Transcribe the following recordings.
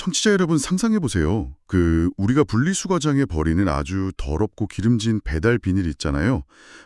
청취자 여러분 상상해 보세요. 우리가 분리수거장에 버리는 아주 더럽고 기름진 배달 비닐 있잖아요.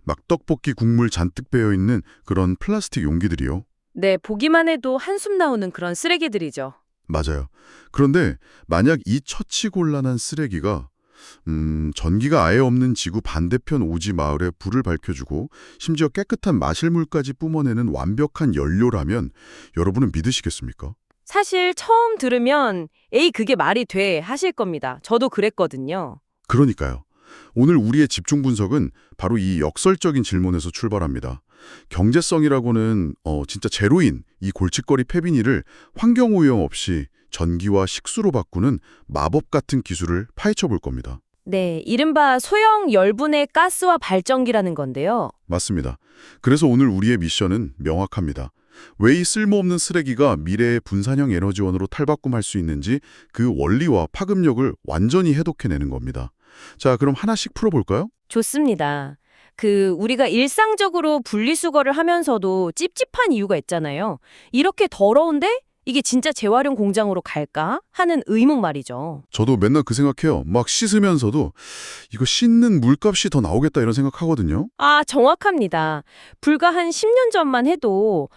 막 떡볶이 국물 잔뜩 배어 있는 그런 플라스틱 용기들이요. 네, 보기만 해도 한숨 나오는 그런 쓰레기들이죠. 맞아요. 그런데 만약 이 처치곤란한 쓰레기가 전기가 아예 없는 지구 반대편 오지 마을에 불을 밝혀주고 심지어 깨끗한 마실물까지 뿜어내는 완벽한 연료라면 여러분은 믿으시겠습니까? 사실 처음 들으면 에이 그게 말이 돼 하실 겁니다. 저도 그랬거든요. 그러니까요. 오늘 우리의 집중 분석은 바로 이 역설적인 질문에서 출발합니다. 경제성이라고는 진짜 제로인 이 골칫거리 폐비닐을 환경오염 없이 전기와 식수로 바꾸는 마법 같은 기술을 파헤쳐 볼 겁니다. 네, 이른바 소형 열분해 가스화 발전기라는 건데요. 맞습니다. 그래서 오늘 우리의 미션은 명확합니다. 왜 이 쓸모없는 쓰레기가 미래의 분산형 에너지원으로 탈바꿈할 수 있는지 그 원리와 파급력을 완전히 해독해내는 겁니다. 자, 그럼 하나씩 풀어볼까요? 좋습니다. 우리가 일상적으로 분리수거를 하면서도 찝찝한 이유가 있잖아요. 이렇게 더러운데 이게 진짜 재활용 공장으로 갈까 하는 의문 말이죠. 저도 맨날 그 생각해요. 막 씻으면서도 이거 씻는 물값이 더 나오겠다 이런 생각하거든요. 아, 정확합니다. 불과 한 10년 전만 해도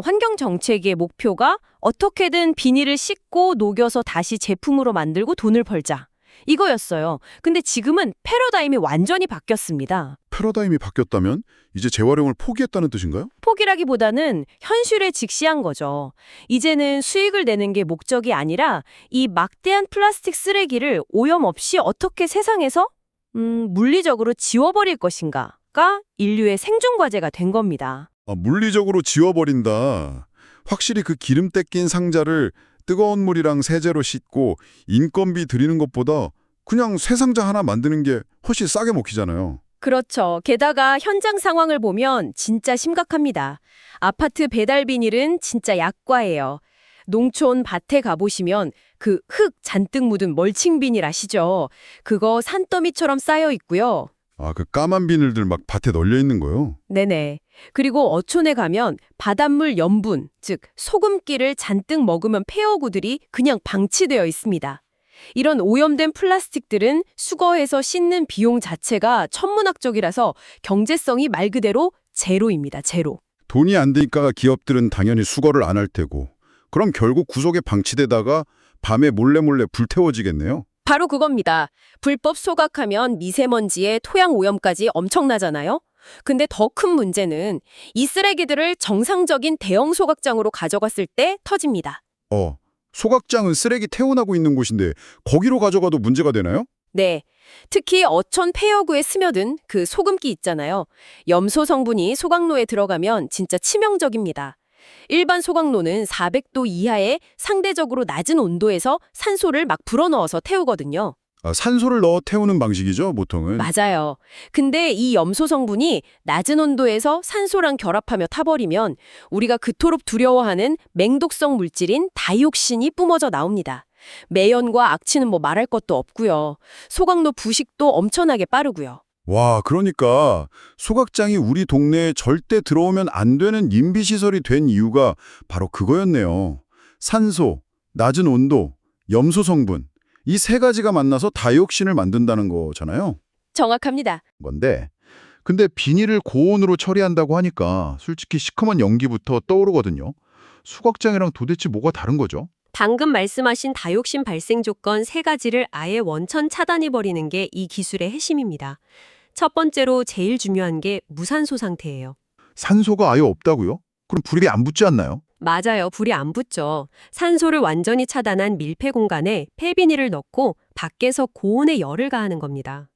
환경 정책의 목표가 어떻게든 비닐을 씻고 녹여서 다시 제품으로 만들고 돈을 벌자. 이거였어요. 근데 지금은 패러다임이 완전히 바뀌었습니다. 패러다임이 바뀌었다면 이제 재활용을 포기했다는 뜻인가요? 포기라기보다는 현실에 직시한 거죠. 이제는 수익을 내는 게 목적이 아니라 이 막대한 플라스틱 쓰레기를 오염 없이 어떻게 세상에서 물리적으로 지워버릴 것인가가 인류의 생존 과제가 된 겁니다. 물리적으로 지워버린다. 확실히 그 기름때 낀 상자를 뜨거운 물이랑 세제로 씻고 인건비 들이는 것보다 그냥 새 상자 하나 만드는 게 훨씬 싸게 먹히잖아요. 그렇죠. 게다가 현장 상황을 보면 진짜 심각합니다. 아파트 배달 비닐은 진짜 약과예요. 농촌 밭에 가보시면 그 흙 잔뜩 묻은 멀칭 비닐 아시죠? 그거 산더미처럼 쌓여 있고요. 아, 그 까만 비닐들 막 밭에 널려 있는 거요? 네네. 그리고 어촌에 가면 바닷물 염분, 즉 소금기를 잔뜩 머금은 폐어구들이 그냥 방치되어 있습니다. 이런 오염된 플라스틱들은 수거해서 씻는 비용 자체가 천문학적이라서 경제성이 말 그대로 제로입니다. 제로. 돈이 안 되니까 기업들은 당연히 수거를 안 할 테고. 그럼 결국 구석에 방치되다가 밤에 몰래 불태워지겠네요. 바로 그겁니다. 불법 소각하면 미세먼지에 토양 오염까지 엄청나잖아요. 근데 더 큰 문제는 이 쓰레기들을 정상적인 대형 소각장으로 가져갔을 때 터집니다. 소각장은 쓰레기 태운하고 있는 곳인데 거기로 가져가도 문제가 되나요? 네. 특히 어촌 폐허구에 스며든 그 소금기 있잖아요. 염소 성분이 소각로에 들어가면 진짜 치명적입니다. 일반 소각로는 400도 이하의 상대적으로 낮은 온도에서 산소를 막 불어넣어서 태우거든요. 산소를 넣어 태우는 방식이죠, 보통은. 맞아요. 근데 이 염소 성분이 낮은 온도에서 산소랑 결합하며 타버리면 우리가 그토록 두려워하는 맹독성 물질인 다이옥신이 뿜어져 나옵니다. 매연과 악취는 뭐 말할 것도 없고요. 소각로 부식도 엄청나게 빠르고요. 와, 그러니까 소각장이 우리 동네에 절대 들어오면 안 되는 임비시설이 된 이유가 바로 그거였네요. 산소, 낮은 온도, 염소 성분. 이 세 가지가 만나서 다이옥신을 만든다는 거잖아요. 정확합니다. 근데 비닐을 고온으로 처리한다고 하니까 솔직히 시커먼 연기부터 떠오르거든요. 수각장이랑 도대체 뭐가 다른 거죠? 방금 말씀하신 다육신 발생 조건 세 가지를 아예 원천 차단해버리는 게 이 기술의 핵심입니다. 첫 번째로 제일 중요한 게 무산소 상태예요. 산소가 아예 없다고요? 그럼 불이 안 붙지 않나요? 맞아요. 불이 안 붙죠. 산소를 완전히 차단한 밀폐 공간에 폐비닐을 넣고 밖에서 고온의 열을 가하는 겁니다.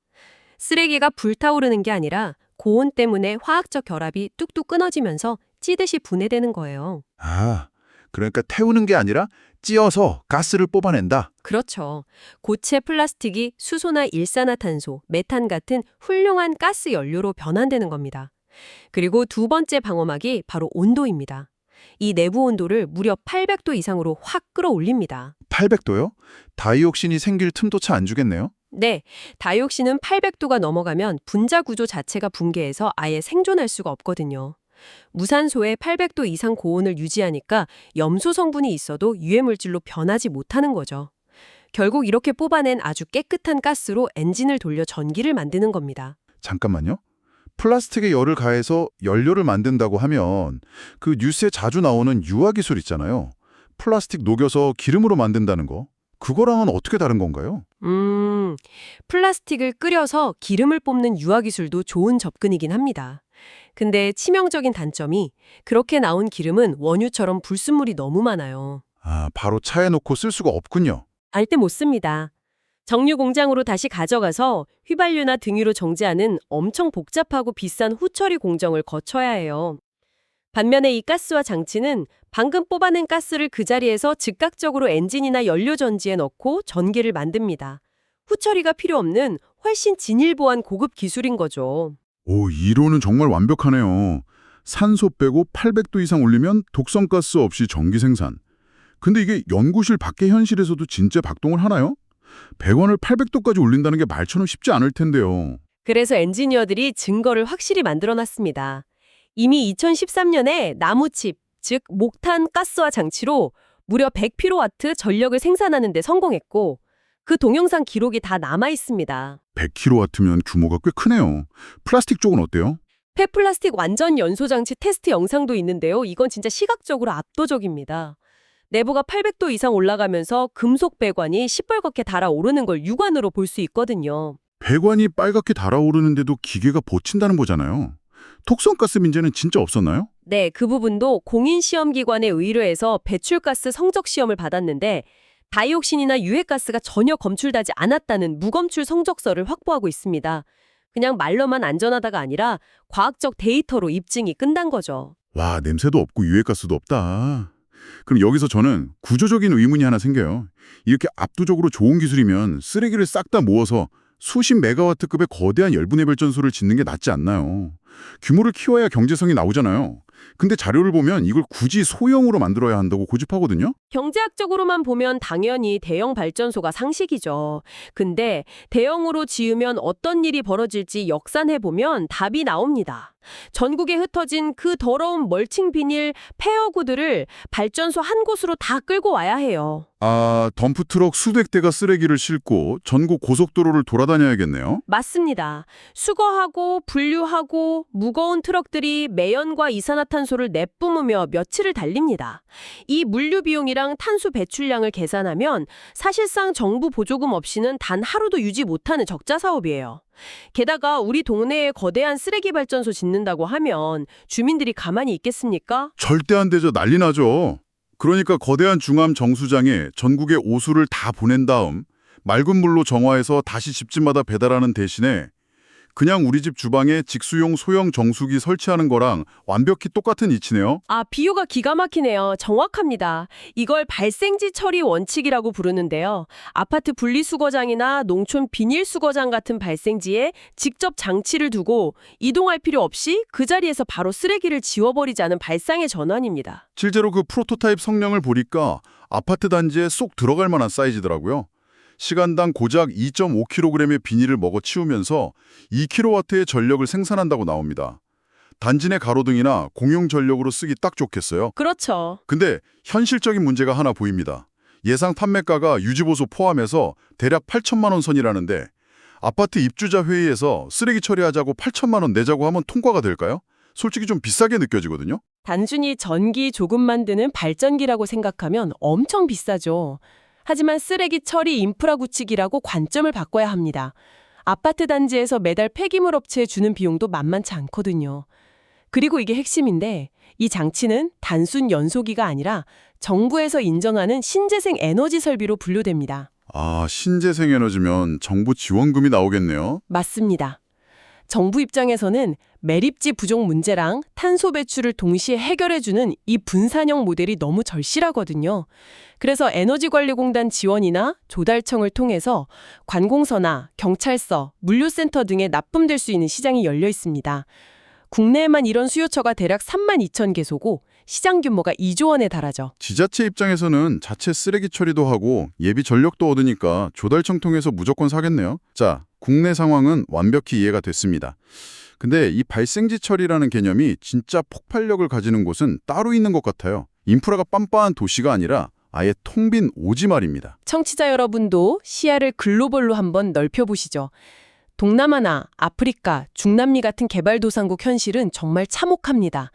쓰레기가 불타오르는 게 아니라 고온 때문에 화학적 결합이 뚝뚝 끊어지면서 찌듯이 분해되는 거예요. 아, 그러니까 태우는 게 아니라 찧어서 가스를 뽑아낸다. 그렇죠. 고체 플라스틱이 수소나 일산화탄소, 메탄 같은 훌륭한 가스 연료로 변환되는 겁니다. 그리고 두 번째 방어막이 바로 온도입니다. 이 내부 온도를 무려 800도 이상으로 확 끌어올립니다. 800도요? 다이옥신이 생길 틈도 차 안 주겠네요? 네, 다이옥신은 800도가 넘어가면 분자 구조 자체가 붕괴해서 아예 생존할 수가 없거든요. 무산소에 800도 이상 고온을 유지하니까 염소 성분이 있어도 유해물질로 변하지 못하는 거죠. 결국 이렇게 뽑아낸 아주 깨끗한 가스로 엔진을 돌려 전기를 만드는 겁니다. 잠깐만요. 플라스틱에 열을 가해서 연료를 만든다고 하면 그 뉴스에 자주 나오는 유화 기술 있잖아요. 플라스틱 녹여서 기름으로 만든다는 거. 그거랑은 어떻게 다른 건가요? 플라스틱을 끓여서 기름을 뽑는 유화 기술도 좋은 접근이긴 합니다. 근데 치명적인 단점이 그렇게 나온 기름은 원유처럼 불순물이 너무 많아요. 아, 바로 차에 놓고 쓸 수가 없군요. 알때 못 씁니다. 정유 공장으로 다시 가져가서 휘발유나 등유로 정제하는 엄청 복잡하고 비싼 후처리 공정을 거쳐야 해요. 반면에 이 가스화 장치는 방금 뽑아낸 가스를 그 자리에서 즉각적으로 엔진이나 연료 전지에 넣고 전기를 만듭니다. 후처리가 필요 없는 훨씬 진일보한 고급 기술인 거죠. 오, 이론은 정말 완벽하네요. 산소 빼고 800도 이상 올리면 독성가스 없이 전기 생산. 근데 이게 연구실 밖의 현실에서도 진짜 작동을 하나요? 배관을 800도까지 올린다는 게 말처럼 쉽지 않을 텐데요. 그래서 엔지니어들이 증거를 확실히 만들어놨습니다. 이미 2013년에 나무칩, 즉 목탄 가스화 장치로 무려 100kW 전력을 생산하는 데 성공했고 그 동영상 기록이 다 남아 있습니다. 100kW면 규모가 꽤 크네요. 플라스틱 쪽은 어때요? 폐플라스틱 완전 연소장치 테스트 영상도 있는데요. 이건 진짜 시각적으로 압도적입니다. 내부가 800도 이상 올라가면서 금속 배관이 시뻘겋게 달아오르는 걸 육안으로 볼 수 있거든요. 배관이 빨갛게 달아오르는데도 기계가 버틴다는 거잖아요. 독성가스 문제는 진짜 없었나요? 네, 그 부분도 공인시험기관에 의뢰해서 배출가스 성적 시험을 받았는데 다이옥신이나 유해가스가 전혀 검출되지 않았다는 무검출 성적서를 확보하고 있습니다. 그냥 말로만 안전하다가 아니라 과학적 데이터로 입증이 끝난 거죠. 와, 냄새도 없고 유해가스도 없다. 그럼 여기서 저는 구조적인 의문이 하나 생겨요. 이렇게 압도적으로 좋은 기술이면 쓰레기를 싹 다 모아서 수십 메가와트급의 거대한 열분해 발전소를 짓는 게 낫지 않나요? 규모를 키워야 경제성이 나오잖아요. 근데 자료를 보면 이걸 굳이 소형으로 만들어야 한다고 고집하거든요? 경제학적으로만 보면 당연히 대형 발전소가 상식이죠. 근데 대형으로 지으면 어떤 일이 벌어질지 역산해보면 답이 나옵니다. 전국에 흩어진 그 더러운 멀칭 비닐, 폐허구들을 발전소 한 곳으로 다 끌고 와야 해요. 아, 덤프트럭 수백 대가 쓰레기를 싣고 전국 고속도로를 돌아다녀야겠네요. 맞습니다. 수거하고 분류하고 무거운 트럭들이 매연과 이산화탄소를 내뿜으며 며칠을 달립니다. 이 물류 비용이랑 탄소 배출량을 계산하면 사실상 정부 보조금 없이는 단 하루도 유지 못하는 적자 사업이에요. 게다가 우리 동네에 거대한 쓰레기 발전소 짓는다고 하면 주민들이 가만히 있겠습니까? 절대 안 되죠. 난리 나죠. 그러니까 거대한 중암 정수장에 전국의 오수를 다 보낸 다음 맑은 물로 정화해서 다시 집집마다 배달하는 대신에 그냥 우리 집 주방에 직수용 소형 정수기 설치하는 거랑 완벽히 똑같은 이치네요. 아, 비유가 기가 막히네요. 정확합니다. 이걸 발생지 처리 원칙이라고 부르는데요. 아파트 분리수거장이나 농촌 비닐수거장 같은 발생지에 직접 장치를 두고 이동할 필요 없이 그 자리에서 바로 쓰레기를 지워버리자는 발상의 전환입니다. 실제로 그 프로토타입 성능을 보니까 아파트 단지에 쏙 들어갈 만한 사이즈더라고요. 시간당 고작 2.5kg의 비닐을 먹어 치우면서 2kW의 전력을 생산한다고 나옵니다. 단지 내 가로등이나 공용 전력으로 쓰기 딱 좋겠어요. 그렇죠. 근데 현실적인 문제가 하나 보입니다. 예상 판매가가 유지보수 포함해서 대략 8천만 원 선이라는데 아파트 입주자 회의에서 쓰레기 처리하자고 8천만 원 내자고 하면 통과가 될까요? 솔직히 좀 비싸게 느껴지거든요. 단순히 전기 조금 만드는 발전기라고 생각하면 엄청 비싸죠. 하지만 쓰레기 처리 인프라 구축이라고 관점을 바꿔야 합니다. 아파트 단지에서 매달 폐기물 업체에 주는 비용도 만만치 않거든요. 그리고 이게 핵심인데 이 장치는 단순 연소기가 아니라 정부에서 인정하는 신재생 에너지 설비로 분류됩니다. 아, 신재생 에너지면 정부 지원금이 나오겠네요. 맞습니다. 정부 입장에서는 매립지 부족 문제랑 탄소 배출을 동시에 해결해주는 이 분산형 모델이 너무 절실하거든요. 그래서 에너지관리공단 지원이나 조달청을 통해서 관공서나 경찰서, 물류센터 등에 납품될 수 있는 시장이 열려 있습니다. 국내에만 이런 수요처가 대략 32,000개소고 시장 규모가 2조 원에 달하죠. 지자체 입장에서는 자체 쓰레기 처리도 하고 예비 전력도 얻으니까 조달청 통해서 무조건 사겠네요. 자, 국내 상황은 완벽히 이해가 됐습니다. 근데 이 발생지 처리라는 개념이 진짜 폭발력을 가지는 곳은 따로 있는 것 같아요. 인프라가 빤빤한 도시가 아니라 아예 텅 빈 오지 말입니다. 청취자 여러분도 시야를 글로벌로 한번 넓혀보시죠. 동남아나 아프리카, 중남미 같은 개발도상국 현실은 정말 참혹합니다.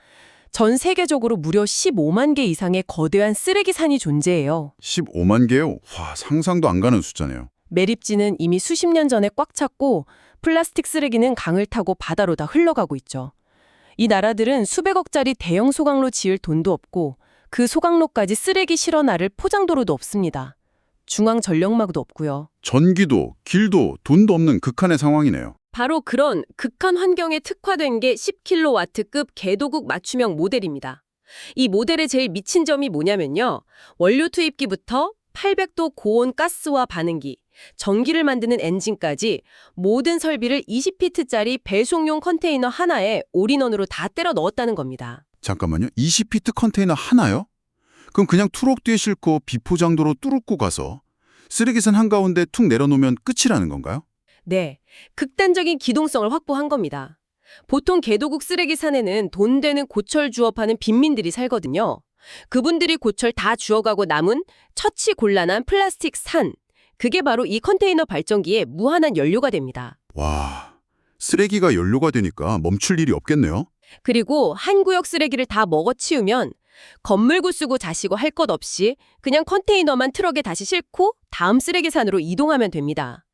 전 세계적으로 무려 15만 개 이상의 거대한 쓰레기산이 존재해요. 15만 개요? 와, 상상도 안 가는 숫자네요. 매립지는 이미 수십 년 전에 꽉 찼고 플라스틱 쓰레기는 강을 타고 바다로 다 흘러가고 있죠. 이 나라들은 수백억짜리 대형 소각로 지을 돈도 없고 그 소각로까지 쓰레기 실어 나를 포장도로도 없습니다. 중앙 전력망도 없고요. 전기도, 길도, 돈도 없는 극한의 상황이네요. 바로 그런 극한 환경에 특화된 게 10kW급 개도국 맞춤형 모델입니다. 이 모델의 제일 미친 점이 뭐냐면요. 원료 투입기부터 800도 고온 가스와 반응기, 전기를 만드는 엔진까지 모든 설비를 20피트짜리 배송용 컨테이너 하나에 올인원으로 다 때려 넣었다는 겁니다. 잠깐만요. 20피트 컨테이너 하나요? 그럼 그냥 트럭 뒤에 싣고 비포장도로 뚫고 가서 쓰레기산 한가운데 툭 내려놓으면 끝이라는 건가요? 네, 극단적인 기동성을 확보한 겁니다. 보통 개도국 쓰레기산에는 돈 되는 고철 주업하는 빈민들이 살거든요. 그분들이 고철 다 주워가고 남은 처치 곤란한 플라스틱 산, 그게 바로 이 컨테이너 발전기의 무한한 연료가 됩니다. 와, 쓰레기가 연료가 되니까 멈출 일이 없겠네요. 그리고 한 구역 쓰레기를 다 먹어치우면 건물구 쓰고 자시고 할 것 없이 그냥 컨테이너만 트럭에 다시 싣고 다음 쓰레기산으로 이동하면 됩니다.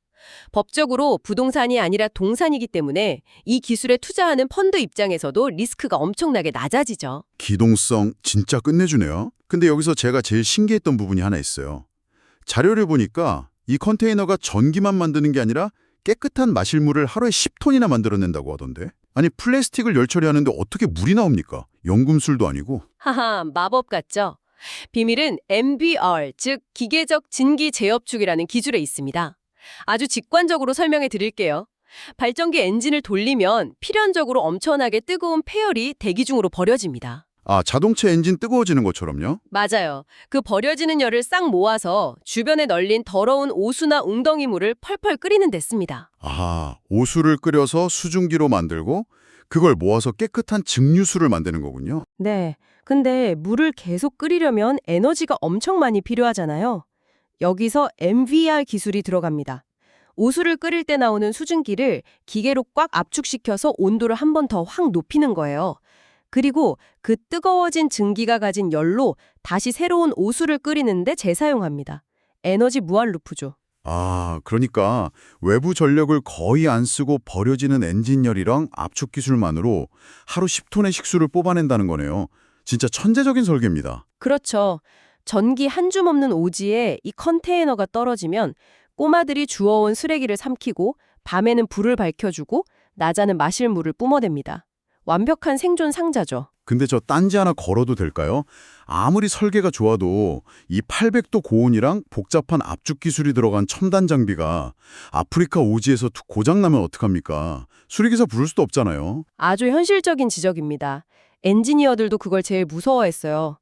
법적으로 부동산이 아니라 동산이기 때문에 이 기술에 투자하는 펀드 입장에서도 리스크가 엄청나게 낮아지죠. 기동성 진짜 끝내주네요. 근데 여기서 제가 제일 신기했던 부분이 하나 있어요. 자료를 보니까 이 컨테이너가 전기만 만드는 게 아니라 깨끗한 마실물을 하루에 10톤이나 만들어낸다고 하던데. 아니, 플라스틱을 열 처리하는데 어떻게 물이 나옵니까? 연금술도 아니고. 하하, 마법 같죠? 비밀은 MBR, 즉 기계적 진기 제협축이라는 기술에 있습니다. 아주 직관적으로 설명해 드릴게요. 발전기 엔진을 돌리면 필연적으로 엄청나게 뜨거운 폐열이 대기 중으로 버려집니다. 아, 자동차 엔진 뜨거워지는 것처럼요? 맞아요. 그 버려지는 열을 싹 모아서 주변에 널린 더러운 오수나 웅덩이물을 펄펄 끓이는 데 씁니다. 아, 오수를 끓여서 수증기로 만들고 그걸 모아서 깨끗한 증류수를 만드는 거군요. 네. 근데 물을 계속 끓이려면 에너지가 엄청 많이 필요하잖아요. 여기서 MVR 기술이 들어갑니다. 오수를 끓일 때 나오는 수증기를 기계로 꽉 압축시켜서 온도를 한 번 더 확 높이는 거예요. 그리고 그 뜨거워진 증기가 가진 열로 다시 새로운 오수를 끓이는데 재사용합니다. 에너지 무한 루프죠. 아, 그러니까 외부 전력을 거의 안 쓰고 버려지는 엔진열이랑 압축 기술만으로 하루 10톤의 식수를 뽑아낸다는 거네요. 진짜 천재적인 설계입니다. 그렇죠. 전기 한 줌 없는 오지에 이 컨테이너가 떨어지면 꼬마들이 주워온 쓰레기를 삼키고 밤에는 불을 밝혀주고 낮에는 마실 물을 뿜어댑니다. 완벽한 생존 상자죠. 근데 저 딴지 하나 걸어도 될까요? 아무리 설계가 좋아도 이 800도 고온이랑 복잡한 압축 기술이 들어간 첨단 장비가 아프리카 오지에서 고장나면 어떡합니까? 수리기사 부를 수도 없잖아요. 아주 현실적인 지적입니다. 엔지니어들도 그걸 제일 무서워했어요.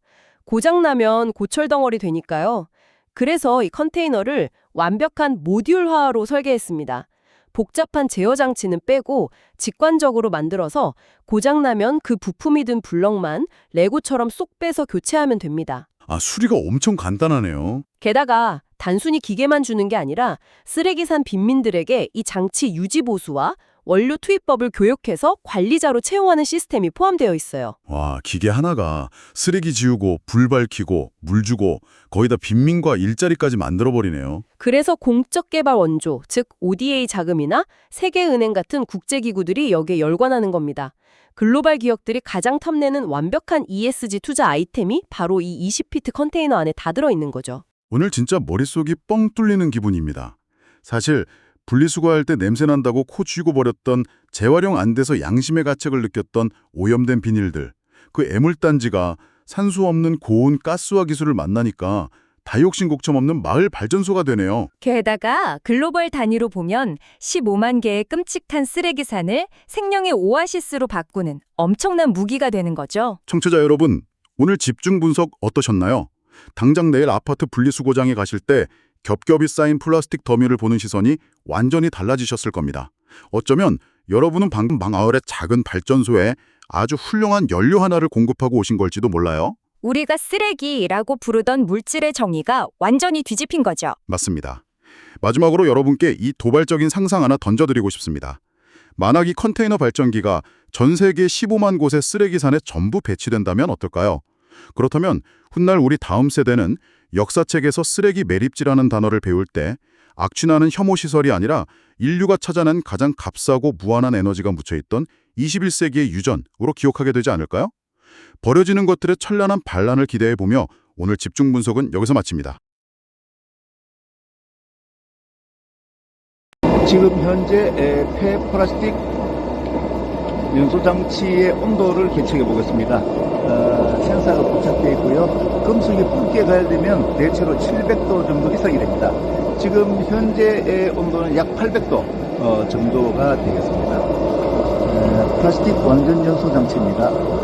고장나면 고철 덩어리 되니까요. 그래서 이 컨테이너를 완벽한 모듈화로 설계했습니다. 복잡한 제어 장치는 빼고 직관적으로 만들어서 고장나면 그 부품이 든 블럭만 레고처럼 쏙 빼서 교체하면 됩니다. 아, 수리가 엄청 간단하네요. 게다가 단순히 기계만 주는 게 아니라 쓰레기산 빈민들에게 이 장치 유지 보수와 원료 투입법을 교육해서 관리자로 채용하는 시스템이 포함되어 있어요. 와, 기계 하나가 쓰레기 지우고 불 밝히고 물 주고 거의 다 빈민과 일자리까지 만들어버리네요. 그래서 공적 개발 원조, 즉 ODA 자금이나 세계은행 같은 국제기구들이 여기에 열관하는 겁니다. 글로벌 기업들이 가장 탐내는 완벽한 ESG 투자 아이템이 바로 이 20피트 컨테이너 안에 다 들어있는 거죠. 오늘 진짜 머릿속이 뻥 뚫리는 기분입니다. 사실 분리수거할 때 냄새난다고 코 쥐고 버렸던 재활용 안 돼서 양심의 가책을 느꼈던 오염된 비닐들, 그 애물단지가 산소 없는 고온 가스화 기술을 만나니까 다이옥신 곡점 없는 마을 발전소가 되네요. 게다가 글로벌 단위로 보면 15만 개의 끔찍한 쓰레기산을 생명의 오아시스로 바꾸는 엄청난 무기가 되는 거죠. 청취자 여러분, 오늘 집중 분석 어떠셨나요? 당장 내일 아파트 분리수거장에 가실 때 겹겹이 쌓인 플라스틱 더미를 보는 시선이 완전히 달라지셨을 겁니다. 어쩌면 여러분은 방금 마을의 작은 발전소에 아주 훌륭한 연료 하나를 공급하고 오신 걸지도 몰라요. 우리가 쓰레기라고 부르던 물질의 정의가 완전히 뒤집힌 거죠. 맞습니다. 마지막으로 여러분께 이 도발적인 상상 하나 던져드리고 싶습니다. 만약 이 컨테이너 발전기가 전 세계 15만 곳의 쓰레기산에 전부 배치된다면 어떨까요? 그렇다면 훗날 우리 다음 세대는 역사책에서 쓰레기 매립지라는 단어를 배울 때 악취나는 혐오 시설이 아니라 인류가 찾아낸 가장 값싸고 무한한 에너지가 묻혀있던 21세기의 유전으로 기억하게 되지 않을까요? 버려지는 것들의 찬란한 반란을 기대해보며 오늘 집중 분석은 여기서 마칩니다. 지금 현재 폐플라스틱 연소장치의 온도를 계측해 보겠습니다. 센서가 부착되어 있고요. 금속이 붉게 가열되면 대체로 700도 정도 이상이 됩니다. 지금 현재의 온도는 약 800도 정도가 되겠습니다. 플라스틱 완전 연소장치입니다.